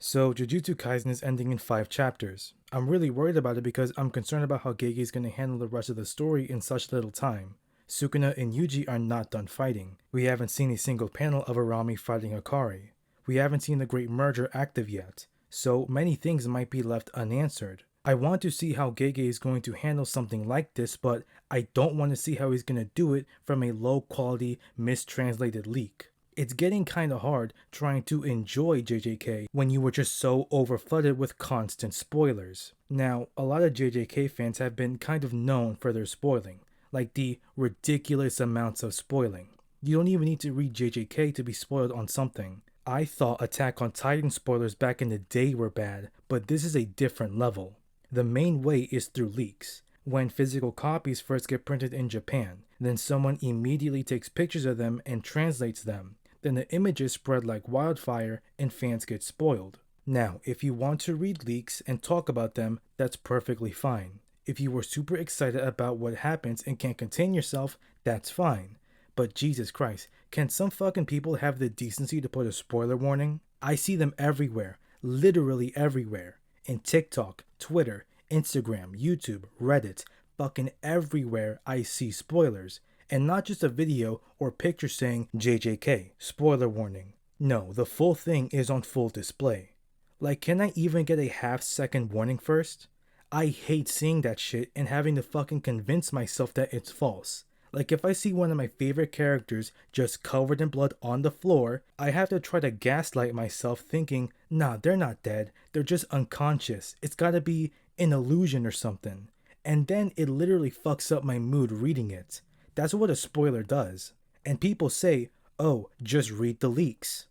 So, Jujutsu Kaisen is ending in 5 chapters. I'm really worried about it because I'm concerned about how Gege is going to handle the rest of the story in such little time. Sukuna and Yuji are not done fighting. We haven't seen a single panel of Arami fighting Hikari. We haven't seen the Great Merger active yet, so many things might be left unanswered. I want to see how Gege is going to handle something like this, but I don't want to see how he's going to do it from a low quality, mistranslated leak. It's getting kinda hard trying to enjoy JJK when you were just so overflooded with constant spoilers. Now, a lot of JJK fans have been kind of known for their spoiling, like the ridiculous amounts of spoiling. You don't even need to read JJK to be spoiled on something. I thought Attack on Titan spoilers back in the day were bad, but this is a different level. The main way is through leaks. When physical copies first get printed in Japan, then someone immediately takes pictures of them and translates them. Then the images spread like wildfire and fans get spoiled. Now, if you want to read leaks and talk about them, that's perfectly fine. If you were super excited about what happens and can't contain yourself, that's fine. But Jesus Christ, can some fucking people have the decency to put a spoiler warning? I see them everywhere, literally everywhere. In TikTok, Twitter, Instagram, YouTube, Reddit, fucking everywhere I see spoilers. And not just a video or picture saying JJK, spoiler warning. No, the full thing is on full display. Like, can I even get a half-second warning first? I hate seeing that shit and having to fucking convince myself that it's false. Like, if I see one of my favorite characters just covered in blood on the floor, I have to try to gaslight myself thinking, nah, they're not dead, they're just unconscious, it's gotta be an illusion or something. And then it literally fucks up my mood reading it. That's what a spoiler does. And people say, oh, just read the leaks.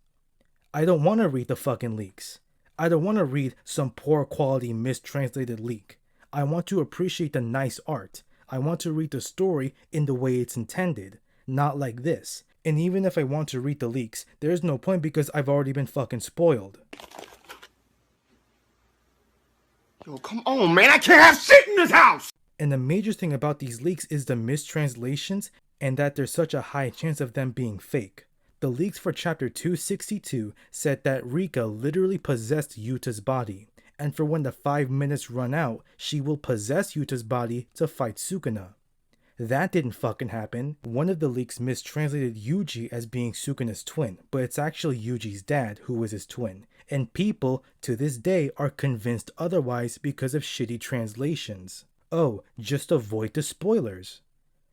I don't want to read the fucking leaks. I don't want to read some poor quality mistranslated leak. I want to appreciate the nice art. I want to read the story in the way it's intended, not like this. And even if I want to read the leaks, there's no point because I've already been fucking spoiled. Yo, come on, man, I can't have shit in this house! And the major thing about these leaks is the mistranslations and that there's such a high chance of them being fake. The leaks for chapter 262 said that Rika literally possessed Yuta's body, and for when the 5 minutes run out, she will possess Yuta's body to fight Sukuna. That didn't fucking happen. One of the leaks mistranslated Yuji as being Sukuna's twin, but it's actually Yuji's dad who is his twin. And people, to this day, are convinced otherwise because of shitty translations. Oh, just avoid the spoilers.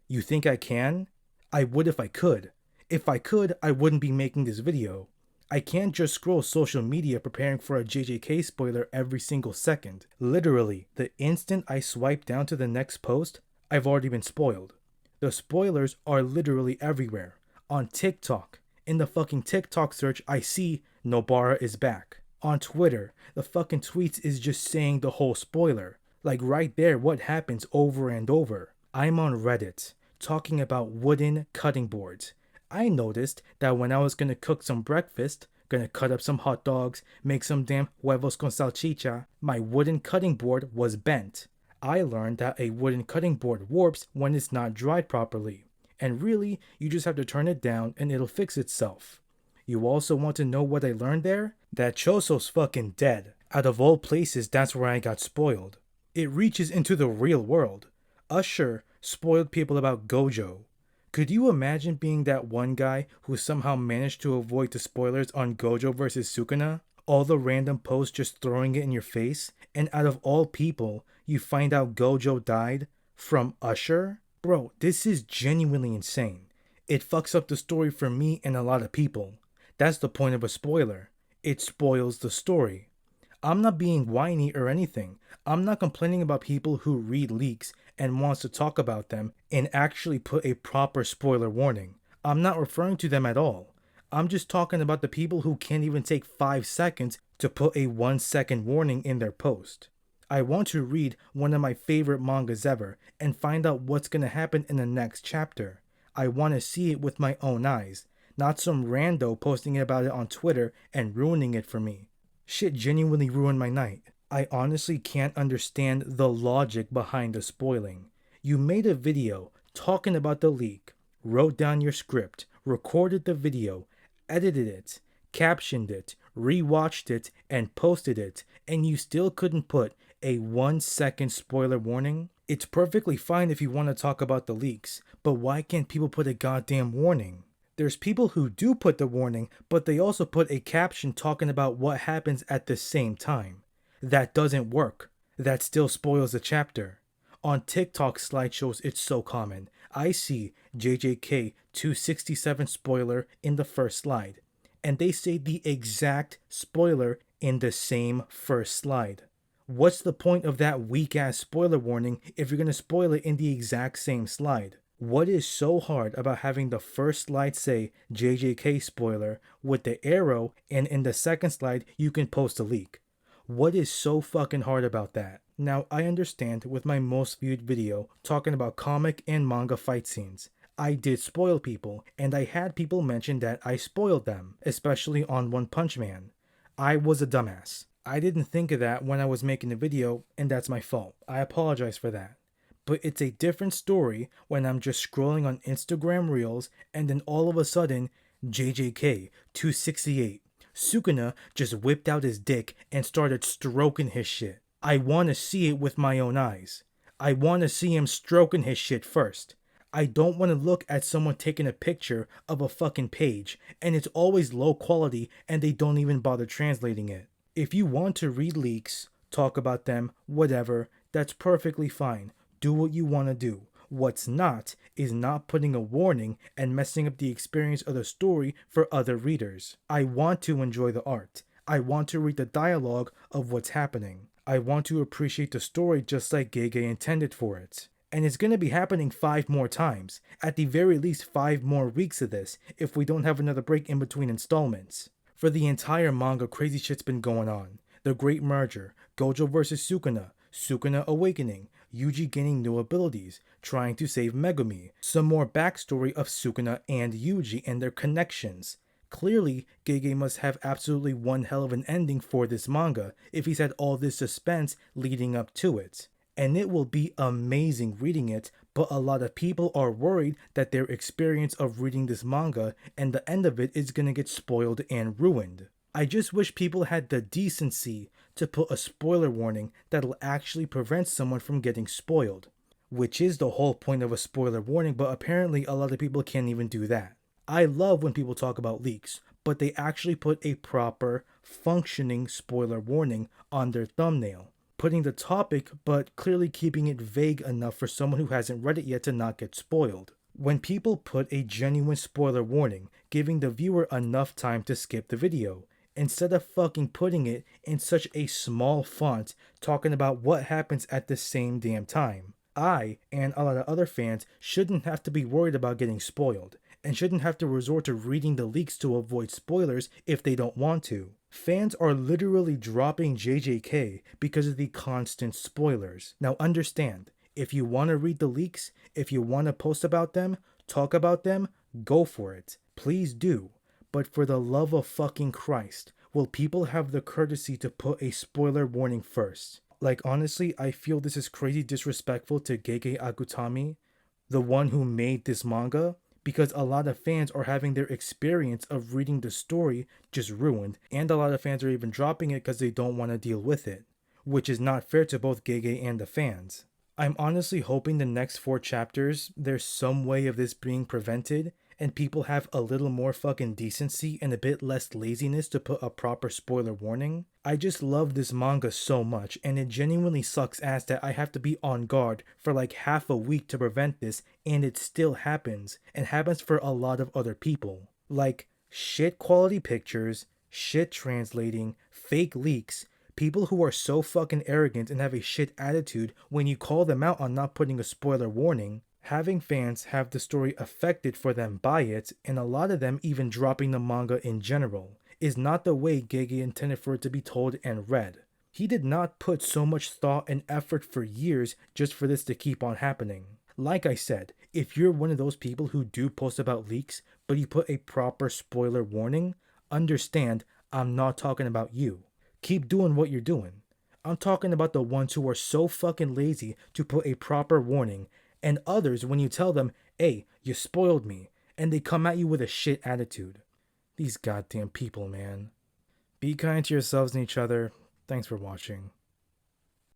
You think I can? I would if I could. If I could, I wouldn't be making this video. I can't just scroll social media preparing for a JJK spoiler every single second. Literally, the instant I swipe down to the next post, I've already been spoiled. The spoilers are literally everywhere. On TikTok, in the fucking TikTok search, I see Nobara is back. On Twitter, the fucking tweets is just saying the whole spoiler. Like right there, what happens over and over. I'm on Reddit, talking about wooden cutting boards. I noticed that when I was gonna cook some breakfast, gonna cut up some hot dogs, make some damn huevos con salchicha, my wooden cutting board was bent. I learned that a wooden cutting board warps when it's not dried properly. And really, you just have to turn it down and it'll fix itself. You also want to know what I learned there? That Choso's fucking dead. Out of all places, that's where I got spoiled. It reaches into the real world. Usher spoiled people about Gojo. Could you imagine being that one guy who somehow managed to avoid the spoilers on Gojo vs Sukuna? All the random posts just throwing it in your face, and out of all people, you find out Gojo died from Usher? Bro, this is genuinely insane. It fucks up the story for me and a lot of people. That's the point of a spoiler. It spoils the story. I'm not being whiny or anything. I'm not complaining about people who read leaks and wants to talk about them and actually put a proper spoiler warning. I'm not referring to them at all. I'm just talking about the people who can't even take 5 seconds to put a 1-second warning in their post. I want to read one of my favorite mangas ever and find out what's going to happen in the next chapter. I want to see it with my own eyes, not some rando posting about it on Twitter and ruining it for me. Shit genuinely ruined my night. I honestly can't understand the logic behind the spoiling. You made a video talking about the leak, wrote down your script, recorded the video, edited it, captioned it, rewatched it, and posted it, and you still couldn't put a 1 second spoiler warning? It's perfectly fine if you want to talk about the leaks, but why can't people put a goddamn warning? There's people who do put the warning, but they also put a caption talking about what happens at the same time. That doesn't work. That still spoils the chapter. On TikTok slideshows, it's so common. I see JJK 267 spoiler in the first slide, and they say the exact spoiler in the same first slide. What's the point of that weak ass spoiler warning if you're gonna spoil it in the exact same slide? What is so hard about having the first slide say JJK spoiler with the arrow, and in the second slide you can post a leak? What is so fucking hard about that? Now, I understand with my most viewed video talking about comic and manga fight scenes, I did spoil people, and I had people mention that I spoiled them, especially on One Punch Man. I was a dumbass. I didn't think of that when I was making the video, and that's my fault. I apologize for that. But it's a different story when I'm just scrolling on Instagram Reels and then all of a sudden, JJK 268. Sukuna just whipped out his dick and started stroking his shit. I want to see it with my own eyes. I want to see him stroking his shit first. I don't want to look at someone taking a picture of a fucking page and it's always low quality and they don't even bother translating it. If you want to read leaks, talk about them, whatever, that's perfectly fine. Do what you want to do. What's not is not putting a warning and messing up the experience of the story for other readers. I want to enjoy the art. I want to read the dialogue of what's happening. I want to appreciate the story just like Gege intended for it. And it's going to be happening 5 more times. At the very least 5 more weeks of this if we don't have another break in between installments. For the entire manga, crazy shit's been going on. The Great Merger, Gojo vs Sukuna, Sukuna awakening, Yuji gaining new abilities, trying to save Megumi, some more backstory of Sukuna and Yuji and their connections. Clearly, Gege must have absolutely one hell of an ending for this manga if he's had all this suspense leading up to it. And it will be amazing reading it, but a lot of people are worried that their experience of reading this manga and the end of it is gonna get spoiled and ruined. I just wish people had the decency to put a spoiler warning that'll actually prevent someone from getting spoiled. Which is the whole point of a spoiler warning, but apparently a lot of people can't even do that. I love when people talk about leaks, but they actually put a proper, functioning spoiler warning on their thumbnail, putting the topic but clearly keeping it vague enough for someone who hasn't read it yet to not get spoiled. When people put a genuine spoiler warning, giving the viewer enough time to skip the video, instead of fucking putting it in such a small font talking about what happens at the same damn time. I, and a lot of other fans, shouldn't have to be worried about getting spoiled, and shouldn't have to resort to reading the leaks to avoid spoilers if they don't want to. Fans are literally dropping JJK because of the constant spoilers. Now understand, if you want to read the leaks, if you want to post about them, talk about them, go for it. Please do. But for the love of fucking Christ, will people have the courtesy to put a spoiler warning first? Like honestly, I feel this is crazy disrespectful to Gege Akutami, the one who made this manga, because a lot of fans are having their experience of reading the story just ruined, and a lot of fans are even dropping it because they don't want to deal with it, which is not fair to both Gege and the fans. I'm honestly hoping the next 4 chapters, there's some way of this being prevented, and people have a little more fucking decency and a bit less laziness to put a proper spoiler warning. I just love this manga so much, and it genuinely sucks ass that I have to be on guard for like half a week to prevent this, and it still happens, and happens for a lot of other people. Like, shit quality pictures, shit translating, fake leaks, people who are so fucking arrogant and have a shit attitude when you call them out on not putting a spoiler warning, having fans have the story affected for them by it, and a lot of them even dropping the manga in general, is not the way Gege intended for it to be told and read. He did not put so much thought and effort for years just for this to keep on happening. Like I said, if you're one of those people who do post about leaks, but you put a proper spoiler warning, understand I'm not talking about you. Keep doing what you're doing. I'm talking about the ones who are so fucking lazy to put a proper warning, and others when you tell them, hey, you spoiled me, and they come at you with a shit attitude. These goddamn people, man. Be kind to yourselves and each other. Thanks for watching.